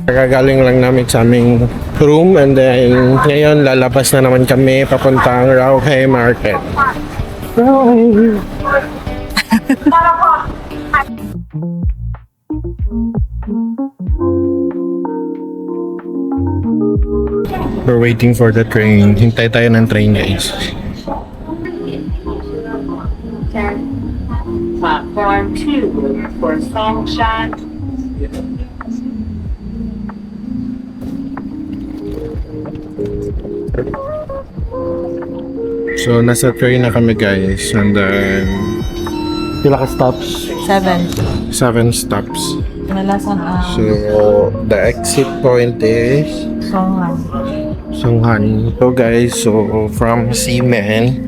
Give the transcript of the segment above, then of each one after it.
Kagagaling lang namin sa aming room and then ngayon lalabas na naman kami papuntang Rauhe Market. Rauhe. We're waiting for the train. Hintay tayo ng train, guys. Platform 2 for Songshan. So, nasa train na kami, guys. And then, pila ka stops? 7. 7 stops. Nalasan ang So, the exit point is Songan. Songhan. So, guys, so from Seamen,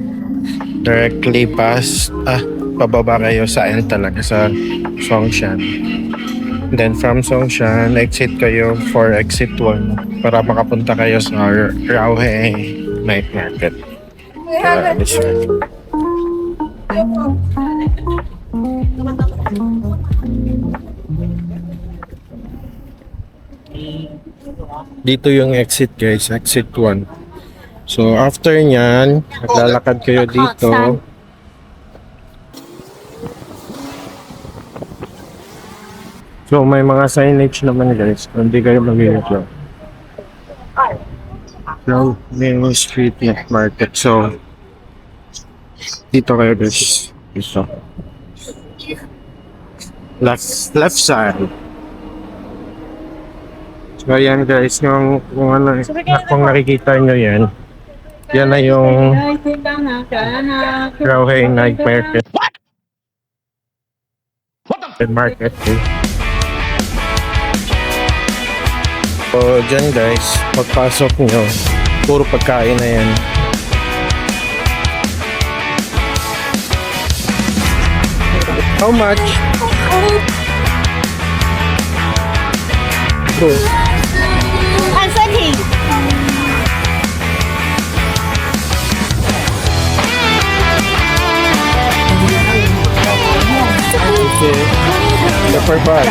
directly past, pababa kayo sa end talaga, sa Songshan. Then, from Songshan, exit kayo for exit 1 para makapunta kayo sa Rauhe Night Market. Dito yung exit, guys, exit 1. So after nyan, maglalakad kayo dito. So may mga signage naman, guys, kung hindi kayo mag-iingat. So, main street night market. So dito kayo, guys. Dito. Left side. So ayan, guys, kung nakikita nyo yan, yan na yung Rauhe Night Market. Market, eh. So dyan, guys, pagpasok nyo, puro pagkain na yan. How much? Bro. Okay. Pepper pot.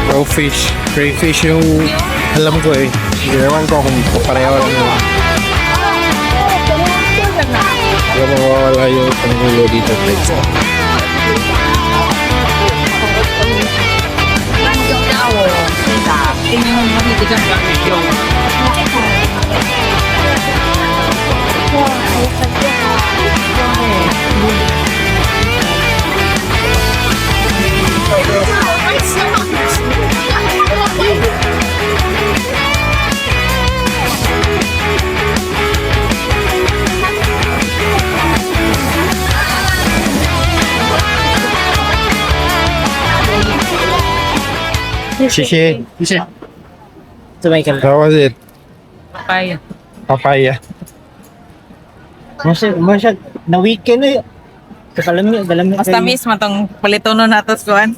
Crayfish. Crayfish yung alam ko eh. Ginawan ko kung pareho lang yun. Pero mawawala yung panghulo dito, guys. Shishi. How was it? Papaya. Papaya. Masya, na weekend eh. Kakalami. Mas tamis matong palitono natos kuan.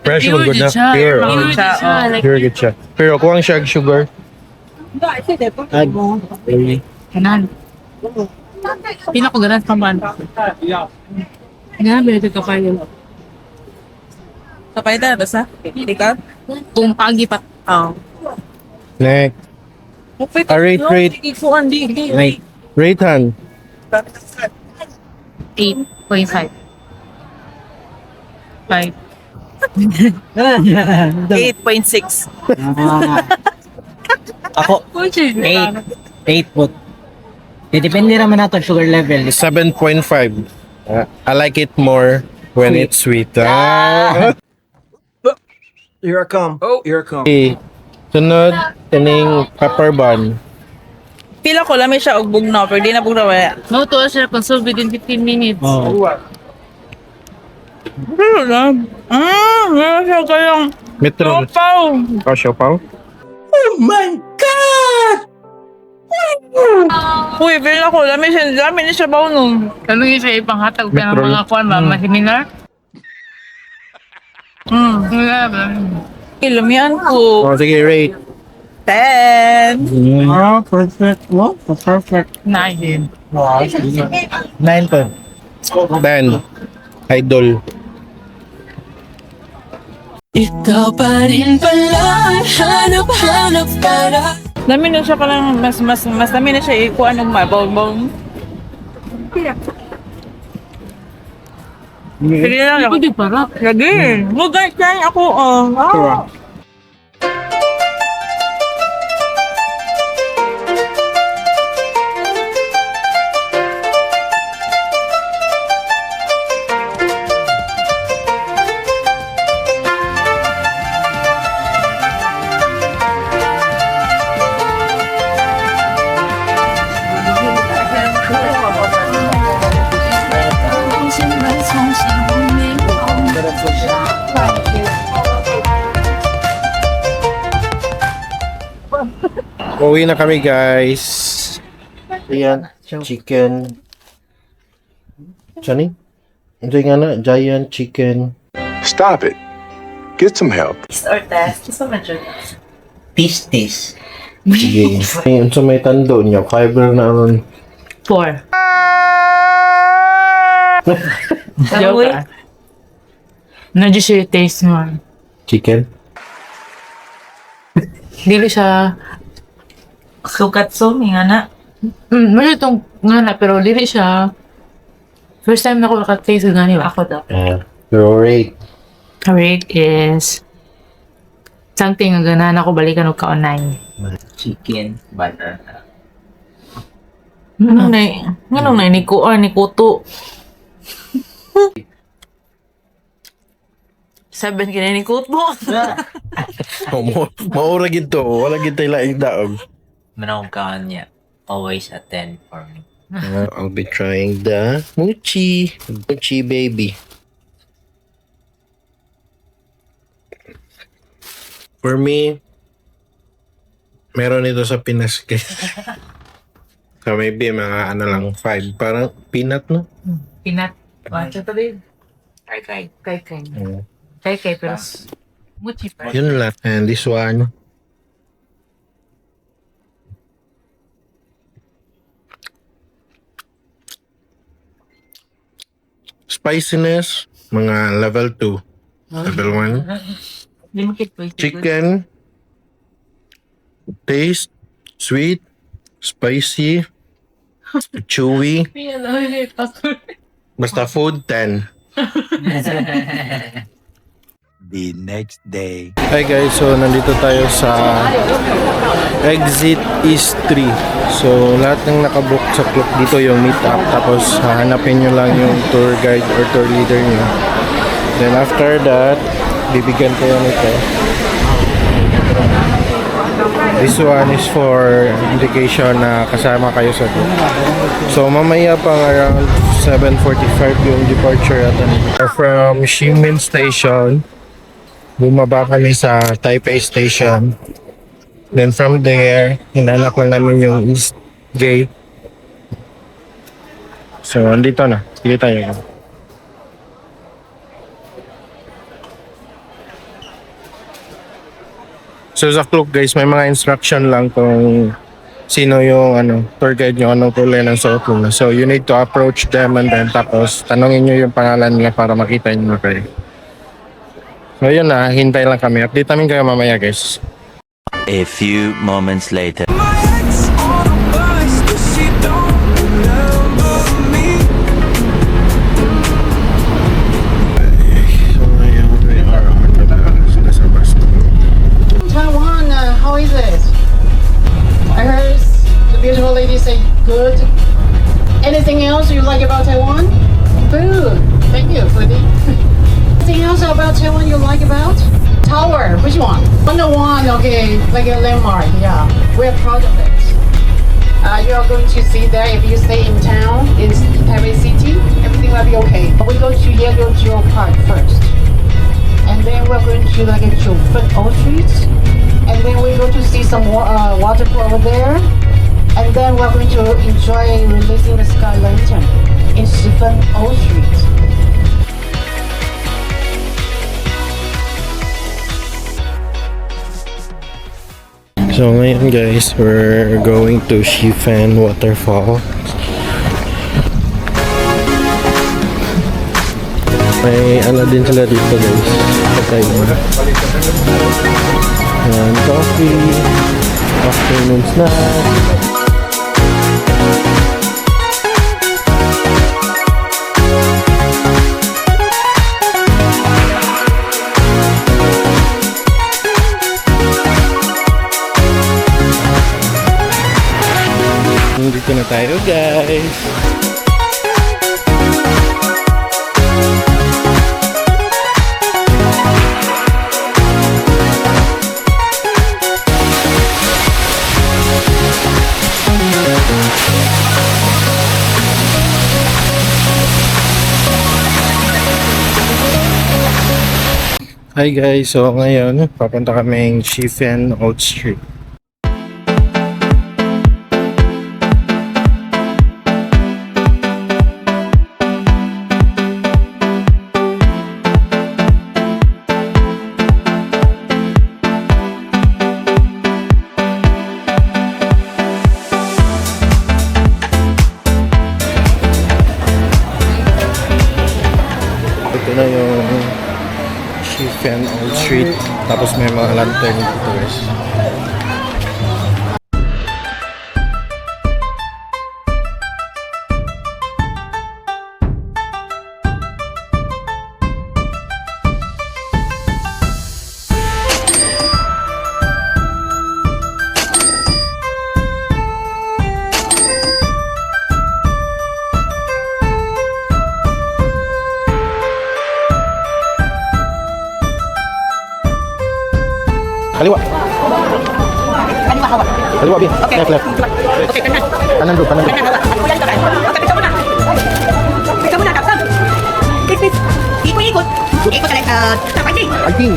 Fresh mo good na. Pure. Pure good siya. Pero kuwang siya sugar. Kanan. Pina ko ganas paman. Nga medyo kapayo. Kapay ta sa? Ikaw? Kung pagi pa. Oh. Next. Rate. Rate han. 8.5. 5. 8.6. Ako, 8 po. Depende naman nato sugar level. 7.5. I like it more when it's sweet. Here I come. Here I come. Sunod, kaning pepper bun. Pila ko lang may siya og bugnaw pero di na bugnaw wala. No, to siya consume within 15 minutes. Oo. Pero na. Meron siya kayang Metro. siopaw. Oh, siopaw? Uy, pila ko lang may siya. Dami ni siya baw nun. Ano yung siya ipanghatag pa ng Metro. mga kuwan ba? Mga seminar? Wala ba? Ilamian ko. Oh, sige, rate. 10. Ah, perfect. Wow, perfect. 9. 9 po. 10. Idol. Ikaw pa rin pala, hanap-hanap para. Dami na siya palang mas dami na siya ikuan ng mabaw-baw. Sige lang. Pwede para. Lagi. Lugay kaya ako. Ah. Uwi na kami, guys. Ayan, chicken. Johnny? Ito nga na, giant chicken. Stop it. Get some help. Pistis. Sige. Ayun sa may tando niya, fiber na ron. 4. Joke ah. Nandiyo siya yung taste mo. Chicken? Dili siya... Sukatso, nga na. Medyo itong nga na, pero dili siya... First time na ako nakataste ng ganito. Ako daw. Pero rate. Rate is... Something ang ganahan ako balikan og kaunay. Chicken, butter. Nganong na ni kuto. Sabihin ka na ni kuto. Maura ginto. Wala ginto laing daog. Manongkaan niya. Always a 10 for me. I'll be trying the mochi. Mochi baby. For me, meron ito sa Pinas. So maybe mga ano lang, 5. Parang peanut, no? Peanut. Ito to din. Kay. Kay, pero... Muchi pa. Yun lang. And this one. Spiciness, mga level 2. Level 1. Limited po. Chicken. Taste. Sweet. Spicy. Chewy. Basta food, 10. The next day. Hi guys, so nandito tayo sa Exit East 3. So lahat ng nakabook sa club dito yung meet up. Tapos hahanapin nyo lang yung tour guide or tour leader nyo. Then after that, bibigyan kayo nito. This one is for indication na kasama kayo sa group. So mamaya pang around 7:45 yung departure at from Ximen Station. Bumaba kami sa Taipei Station. Then from there, hinanap lang namin yung East Gate. So, andito na. Sige tayo. So, sa clock guys, may mga instruction lang kung sino yung tour guide nyo, anong kulay ng suot nila. So, you need to approach them and then tapos tanongin nyo yung pangalan nila para makita nyo kayo. So yun na, hintay lang kami. Update namin kayo mamaya guys. A few moments later. Taiwan, how is it? I heard the beautiful lady say good. Anything else you like about Taiwan? Food. Thank you, foodie. Anything else about Taiwan you like about? Tower, which one? 101, okay, like a landmark, yeah. We're proud of it. You are going to see that if you stay in town, in Taipei City, everything will be okay. We go to Yellow Park first. And then we're going to like a Jiufen Old Street. And then we go to see some waterfall over there. And then we're going to enjoy releasing the sky lantern in Shifen Old Street. So ngayon guys, we're going to Shifen Waterfall. May ano din sila dito guys. Pagkain. And coffee, afternoon snack. Dito na tayo guys. Hi guys, so ngayon papunta kaming Shifen Old Street. Ito na yung Shifen Old Street. Tapos may mga lantern dito guys. Kaliwa. Kaliwa, Bi. Okay. Left, left. Okay, kanan. Kanan dulu, kanan dulu. Kanan hawa. Aku yang kanan. Okay, bisa muna. Bisa muna, kapsan. Please. Ikut-ikut. Ikut sa tapay din. Anjing.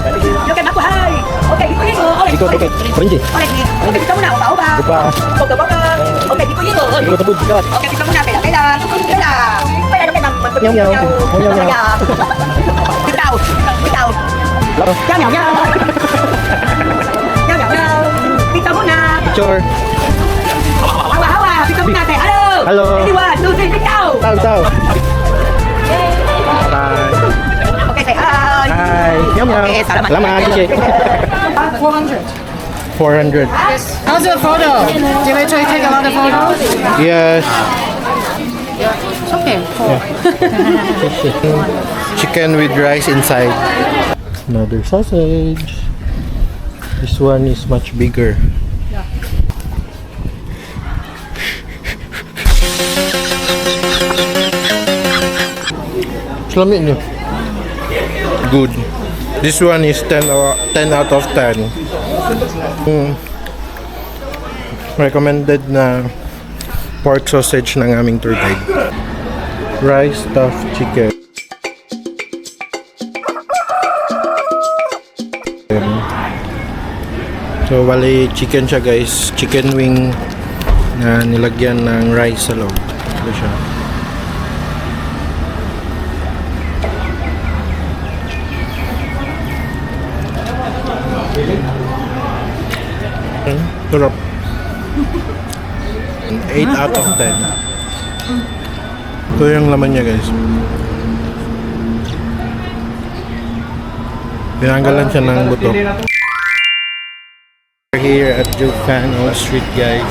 Look at aku, hai. Okay, ikut-ikut. Ikut, okay. Berinci. Okay, bisa muna. Oba-oba. Oba. Oba-oba. Okay, ikut-ikut. Ikut tebut, ikut. Okay, bisa muna. Pela. Pela. Nyau, nyau. Nyau, nyau. Bitaw. Bitaw. Laro. Nyau, nyau, nyau. Nyau, nyau, nyau. Bisa muna. Picture. Hawa-hawa. Bisa muna, teh. Halo. Halo. Ready, 1, 2, 3, bitaw. Tahu, tahu. Bye. Okay, say hi. Hai. Nyau, nyau. Okay, salamat. Selamat. Okay. 400. 400. How's the photo? Did I try to take a lot of photos? Yes. It's okay. Chicken with rice inside. Another sausage. This one is much bigger. Lamig niyo. Good. This one is 10 out of 10. Recommended na pork sausage ng aming tour guide. Rice stuffed chicken. So bali chicken siya guys, chicken wing na nilagyan ng rice sa loob. Ito siya. Sarap. 8 out of 10. Ito yung laman niya guys. Tinanggalan siya ng buto. We're here at Jiufen Old Street guys.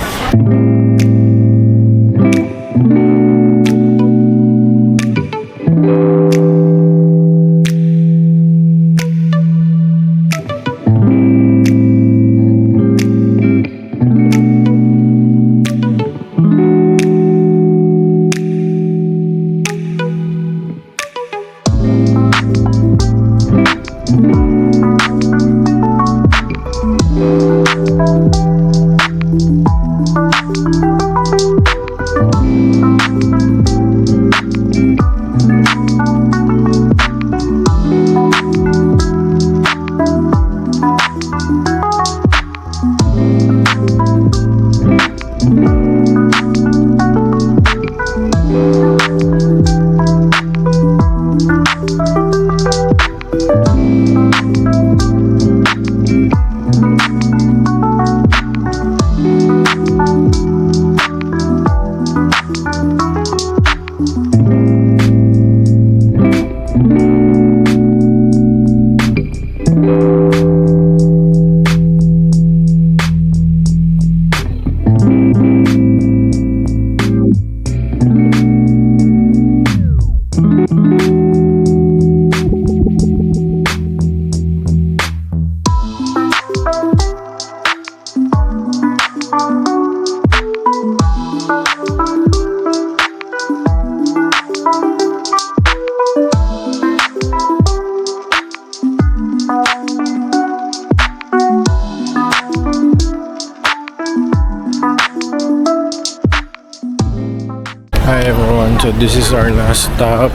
Hi everyone, so this is our last stop,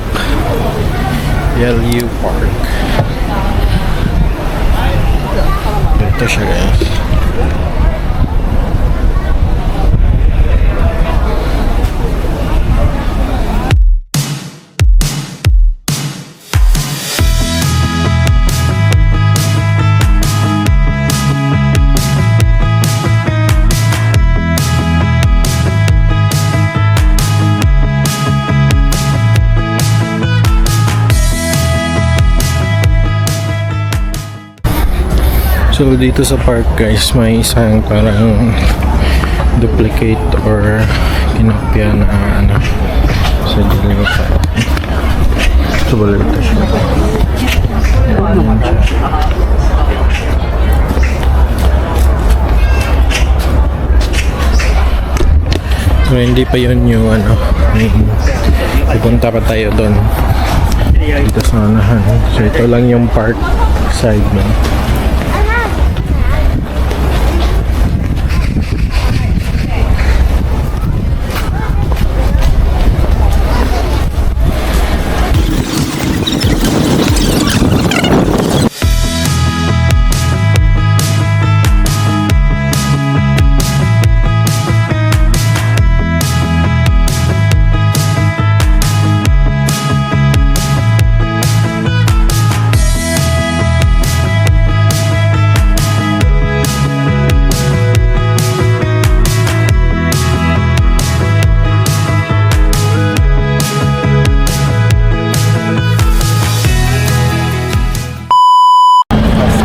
LU Park. Ito siya guys. So dito sa park guys, may isang parang duplicate or kinopya na ano sa Diligo Park. So balik ito siya. So hindi pa yun yung ano, pupunta pa tayo doon dito sa unahan. So ito lang yung park side man.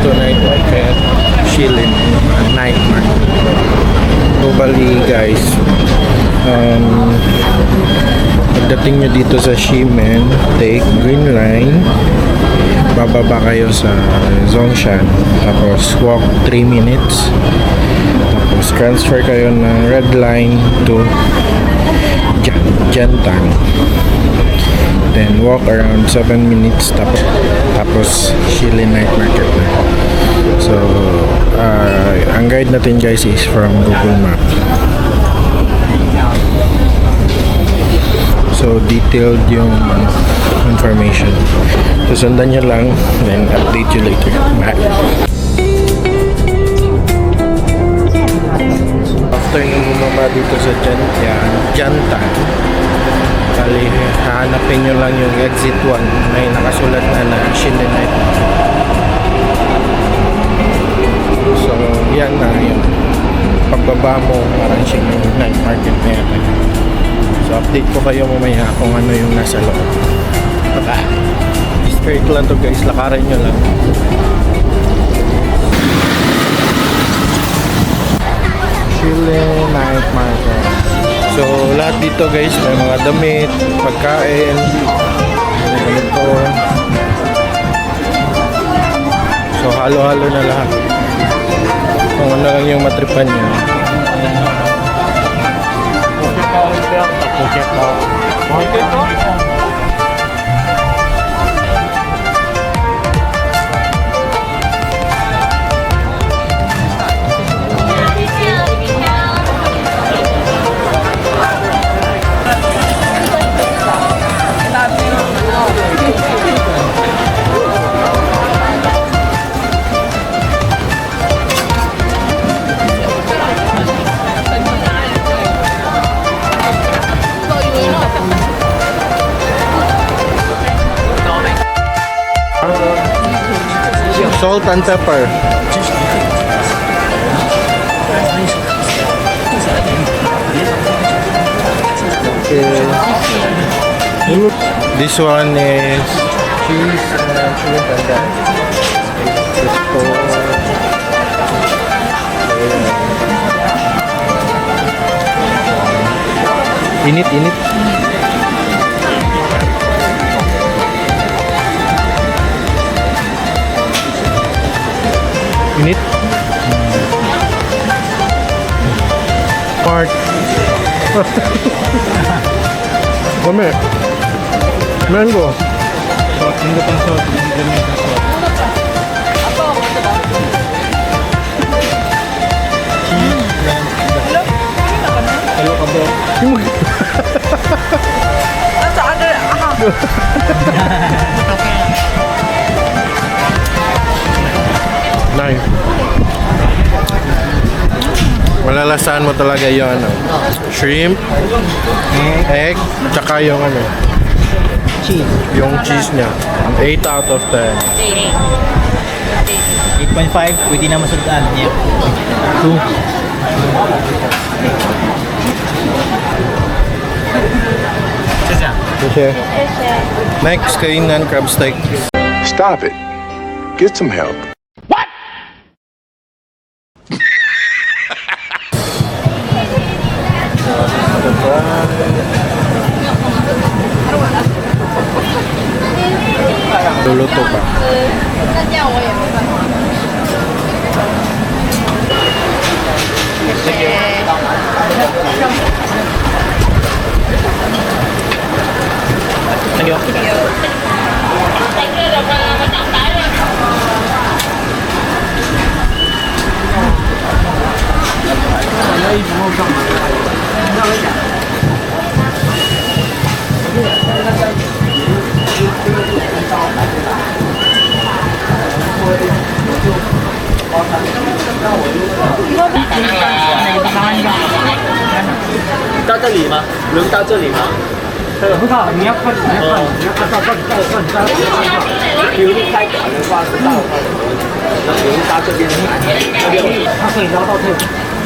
Night market, chilling, night market. Globally guys, pagdating nyo dito sa Ximen, take Green Line, bababa kayo sa Zhongshan, tapos walk 3 minutes, tapos transfer kayo ng Red Line to Jiantang, then walk around 7 minutes, tapos Shilin Night Market na. So ang guide natin guys is from Google Map. So detailed yung information. So sundan nyo lang, then update you later. Bye. After nyo bumaba dito sa Jiantang, bali hahanapin nyo lang yung exit 1, may nakasulat na Shilin Night Market. So yan na yun, pagbaba mo parang Shilin Night Market na yan. So update ko kayo mamaya kung ano yung nasa loob. Bye. Straight lang to guys, lakarin nyo lang. Shilin Night Market. So lahat dito guys, may mga damit, pagkain, ganito. So halo-halo na lahat. Kung ano lang yung matripan nyo. Salt and pepper. Okay. This one is cheese and shrimp and rice. It's for init. Init. Part. Dami. Mango. Hindi pang salt. Hello ka bro. Nice. Malalasahan mo talaga yung ano, shrimp, egg, tsaka yung ano, Cheese. yung cheese niya. 8 out of 10. 8.5. Pwede na masundaan niya. 2. Kasi, next, kainan crab steak. Stop it. Get some help. Luluto pa.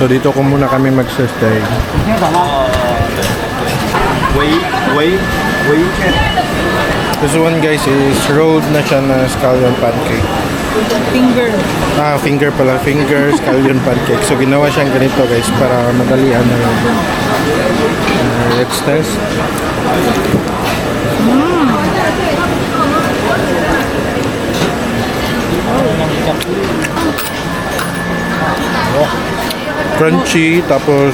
So dito ko muna kami magsistay. This one guys is rolled na siya na scallion pancake. Finger pala. Finger scallion pancake. So ginawa siyang ganito guys para madalian na yun. Let's test. Crunchy, tapos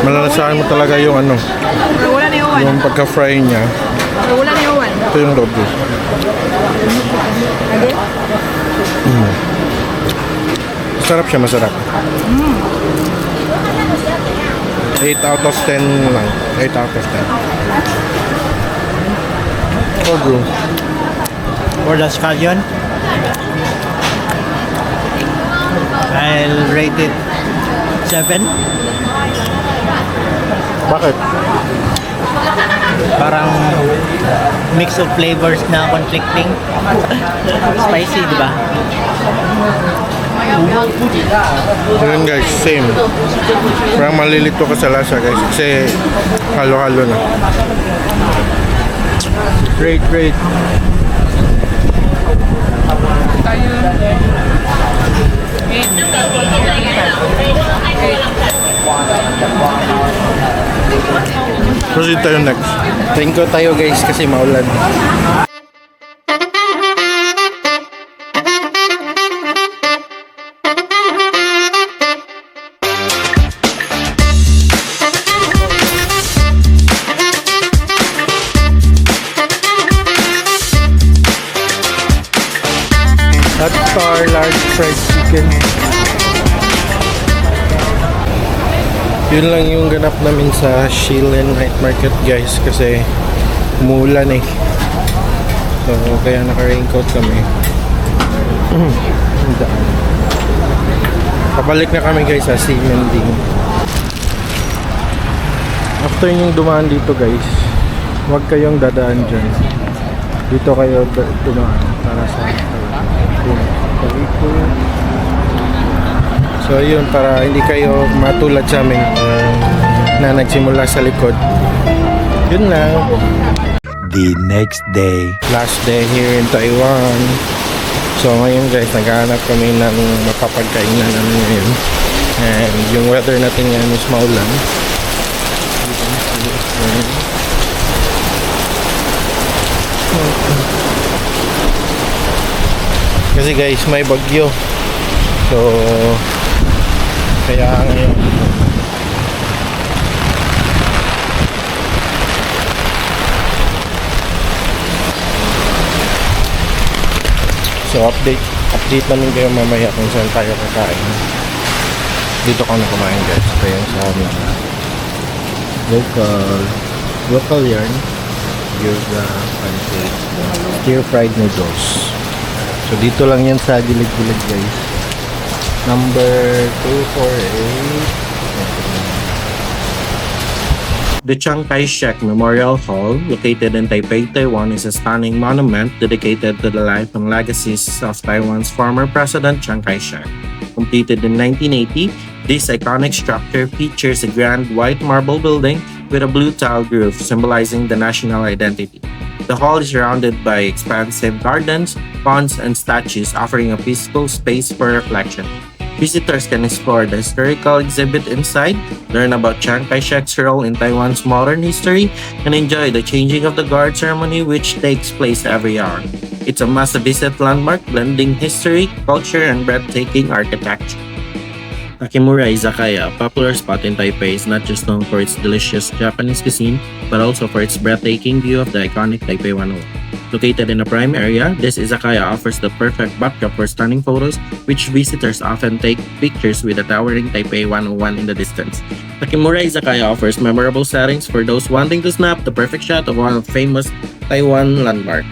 malalasahan mo talaga yung ano, Wala na yawan. yung pagka-fry niya. Wala na yawan. Ito yung loob ko. Masarap siya, masarap. 8 out of 10 lang. 8 out of 10. Oh, bro. For the scallion, I'll rate it 7. Bakit? Parang mix of flavors na conflicting. Spicy, di ba? Yun guys, same. Parang malilito ka sa lasa guys. Kasi halo-halo na. Great, great. Proceed tayo next. Tingko tayo guys kasi maulan. Hot Star large fried chicken. Yun lang yung ganap namin sa Shilen Night Market guys kasi umulan eh. So kaya naka-raincoat kami. Pabalik na kami guys sa Simending. After yung dumaan dito guys, huwag kayong dadaan dyan. Dito kayo dumaan para sa so yun, para hindi kayo matulad sa amin na nagsimula sa likod. Yun lang. The next day. Last day here in Taiwan. So ngayon guys, naghahanap kami ng mapapagkainan namin ngayon. And yung weather natin ngayon is maulan. Kasi guys, may bagyo. So kaya ngayon so update namin kayo mamaya kung saan tayo kakain. Dito kami kumain guys. Ito yung sa amin. Local yarn. Yoga, pancake, stir-fried noodles. So dito lang yan sa gilid-gilid guys. Number 248. The Chiang Kai-shek Memorial Hall, located in Taipei, Taiwan, is a stunning monument dedicated to the life and legacies of Taiwan's former President Chiang Kai-shek. Completed in 1980, this iconic structure features a grand white marble building with a blue tile roof symbolizing the national identity. The hall is surrounded by expansive gardens, ponds, and statues, offering a peaceful space for reflection. Visitors can explore the historical exhibit inside, learn about Chiang Kai-shek's role in Taiwan's modern history, and enjoy the changing of the guard ceremony which takes place every hour. It's a must-visit landmark blending history, culture, and breathtaking architecture. Takemura Izakaya, a popular spot in Taipei, is not just known for its delicious Japanese cuisine, but also for its breathtaking view of the iconic Taipei 101. Located in a prime area, this izakaya offers the perfect backdrop for stunning photos, which visitors often take pictures with the towering Taipei 101 in the distance. Takemura Izakaya offers memorable settings for those wanting to snap the perfect shot of one of the famous Taiwan landmark.